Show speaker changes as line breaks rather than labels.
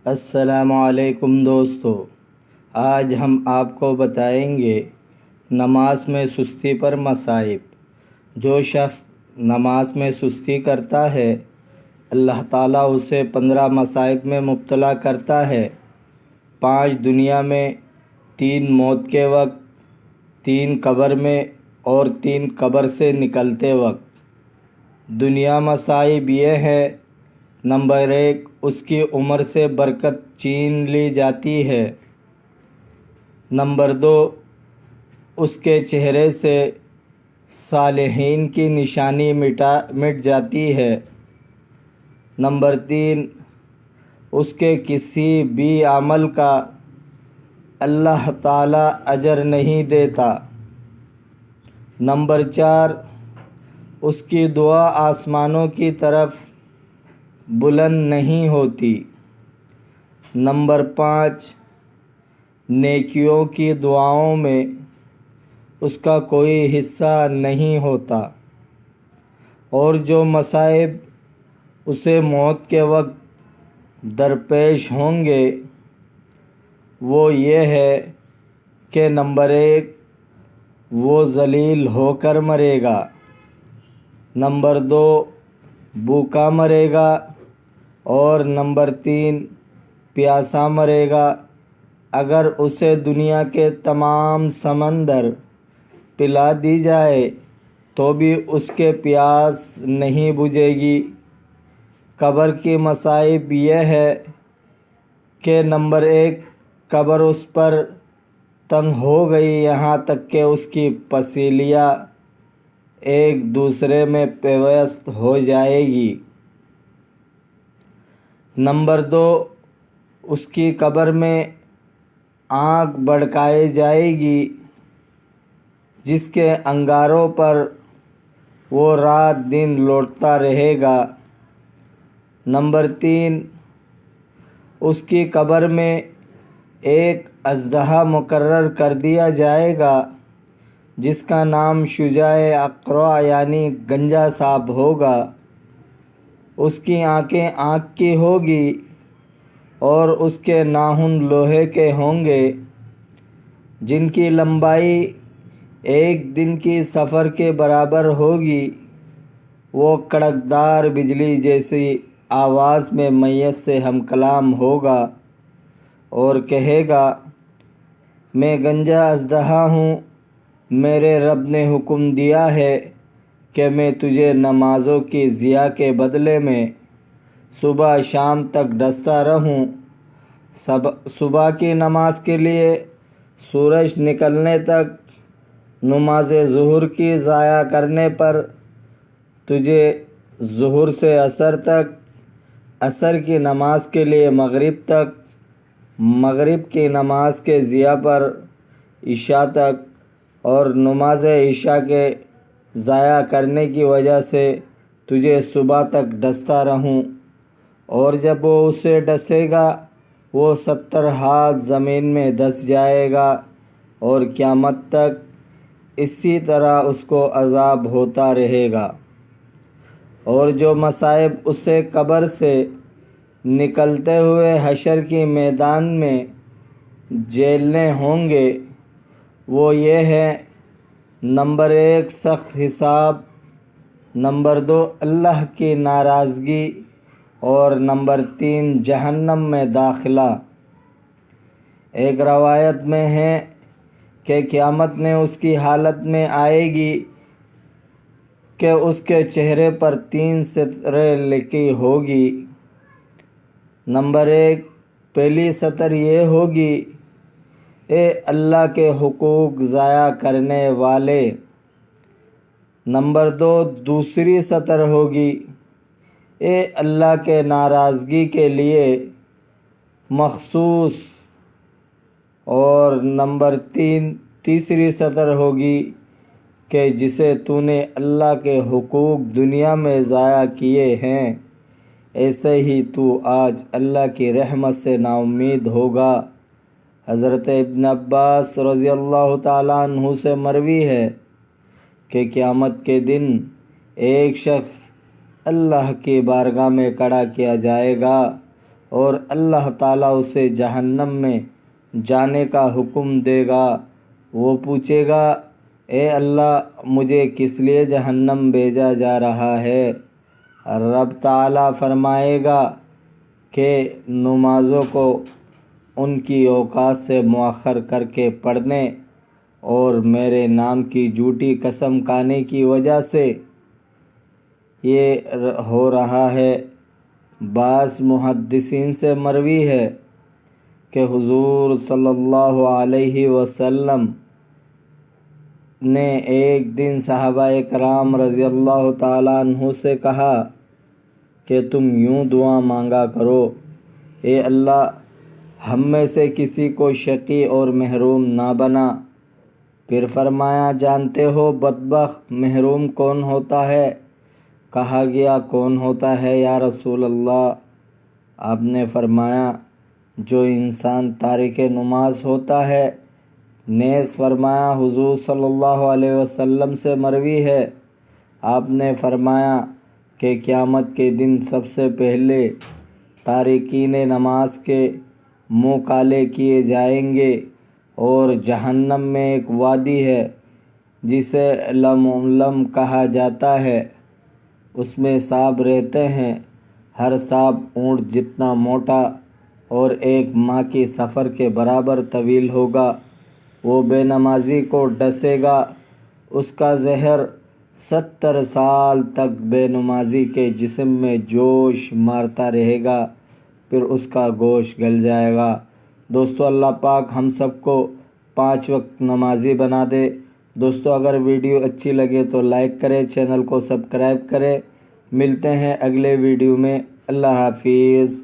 السلام علیکم دوستو، آج ہم آپ کو بتائیں گے نماز میں سستی پر مصائب۔ جو شخص نماز میں سستی کرتا ہے اللہ تعالیٰ اسے 15 مصائب میں مبتلا کرتا ہے۔ 5 دنیا میں، 3 موت کے وقت، 3 قبر میں اور 3 قبر سے نکلتے وقت۔ دنیا مصائب یہ ہے: نمبر 1، اس کی عمر سے برکت چھین لی جاتی ہے۔ نمبر 2، اس کے چہرے سے صالحین کی نشانی مٹ جاتی ہے۔ نمبر 3، اس کے کسی بھی عمل کا اللہ تعالیٰ اجر نہیں دیتا۔ نمبر 4، اس کی دعا آسمانوں کی طرف بلند نہیں ہوتی۔ نمبر 5، نیکیوں کی دعاؤں میں اس کا کوئی حصہ نہیں ہوتا۔ اور جو مصائب اسے موت کے وقت درپیش ہوں گے وہ یہ ہے کہ نمبر 1، وہ ذلیل ہو کر مرے گا۔ نمبر 2، بھوکا مرے گا۔ اور نمبر 3، پیاسا مرے گا۔ اگر اسے دنیا کے تمام سمندر پلا دی جائے تو بھی اس کے پیاس نہیں بجھے گی۔ قبر کی مصائب یہ ہے کہ نمبر 1، قبر اس پر تنگ ہو گئی یہاں تک کہ اس کی پسلیاں ایک دوسرے میں پیوست ہو جائے گی۔ نمبر 2، اس کی قبر میں آگ بھڑکائی جائے گی جس کے انگاروں پر وہ رات دن لوٹتا رہے گا۔ نمبر 3، اس کی قبر میں ایک اژدہا مقرر کر دیا جائے گا جس کا نام شجاع اقرع یعنی گنجا سانپ ہوگا۔ اس کی آنکھیں آگ کی ہوگی اور اس کے ناخن لوہے کے ہوں گے جن کی لمبائی 1 دن کی سفر کے برابر ہوگی۔ وہ کڑکدار بجلی جیسی آواز میں میت سے ہم کلام ہوگا اور کہے گا: میں گنجا اژدہا ہوں، میرے رب نے حکم دیا ہے کہ میں تجھے نمازوں کی ضیاع کے بدلے میں صبح شام تک ڈستا رہوں۔ صبح کی نماز کے لیے سورج نکلنے تک، نماز ظہر کی ضائع کرنے پر تجھے ظہر سے عصر تک، عصر کی نماز کے لیے مغرب تک، مغرب کی نماز کے ضیاع پر عشاء تک، اور نماز عشاء کے ضائع کرنے کی وجہ سے تجھے صبح تک ڈستا رہوں۔ اور جب وہ اسے ڈسے گا وہ 70 ہاتھ زمین میں دس جائے گا اور قیامت تک اسی طرح اس کو عذاب ہوتا رہے گا۔ اور جو مصائب اسے قبر سے نکلتے ہوئے حشر کی میدان میں جھیلنے ہوں گے وہ یہ ہے: نمبر 1، سخت حساب۔ نمبر 2، اللہ کی ناراضگی۔ اور نمبر 3، جہنم میں داخلہ۔ ایک روایت میں ہے کہ قیامت میں اس کی حالت میں آئے گی کہ اس کے چہرے پر 3 سطریں لکھی ہوگی۔ نمبر 1، پہلی سطر یہ ہوگی: اے اللہ کے حقوق ضائع کرنے والے۔ نمبر 2، دوسری سطر ہوگی: اے اللہ کے ناراضگی کے لیے مخصوص۔ اور نمبر 3، تیسری سطر ہوگی کہ جسے تو نے اللہ کے حقوق دنیا میں ضائع کیے ہیں ایسے ہی تو آج اللہ کی رحمت سے نا امید ہوگا۔ حضرت ابن عباس رضی اللہ تعالیٰ عنہ سے مروی ہے کہ قیامت کے دن ایک شخص اللہ کی بارگاہ میں کھڑا کیا جائے گا اور اللہ تعالیٰ اسے جہنم میں جانے کا حکم دے گا۔ وہ پوچھے گا اے اللہ مجھے کس لیے جہنم بھیجا جا رہا ہے؟ رب تعالیٰ فرمائے گا کہ نمازوں کو ان کی اوقات سے مؤخر کر کے پڑھنے اور میرے نام کی جھوٹی قسم کھانے کی وجہ سے یہ ہو رہا ہے۔ بعض محدثین سے مروی ہے کہ حضور صلی اللہ علیہ وسلم نے ایک دن صحابہ کرام رضی اللہ تعالیٰ عنہ سے کہا کہ تم یوں دعا مانگا کرو، اے اللہ ہم میں سے کسی کو شقی اور محروم نہ بنا۔ پھر فرمایا جانتے ہو بدبخت محروم کون ہوتا ہے؟ کہا گیا کون ہوتا ہے یا رسول اللہ؟ آپ نے فرمایا جو انسان تارک نماز ہوتا ہے۔ نیز فرمایا حضور صلی اللہ علیہ وسلم سے مروی ہے، آپ نے فرمایا کہ قیامت کے دن سب سے پہلے تارکین نماز کے منہ کالے کیے جائیں گے، اور جہنم میں ایک وادی ہے جسے لم کہا جاتا ہے، اس میں سانپ رہتے ہیں، ہر سانپ اونٹ جتنا موٹا اور ایک ماہ کی سفر کے برابر طویل ہوگا۔ وہ بے نمازی کو ڈسے گا، اس کا زہر 70 سال تک بے نمازی کے جسم میں جوش مارتا رہے گا، پھر اس کا گوشت گل جائے گا۔ دوستو اللہ پاک ہم سب کو 5 وقت نمازی بنا دے۔ دوستو اگر ویڈیو اچھی لگے تو لائک کرے، چینل کو سبسکرائب کرے۔ ملتے ہیں اگلے ویڈیو میں۔ اللہ حافظ۔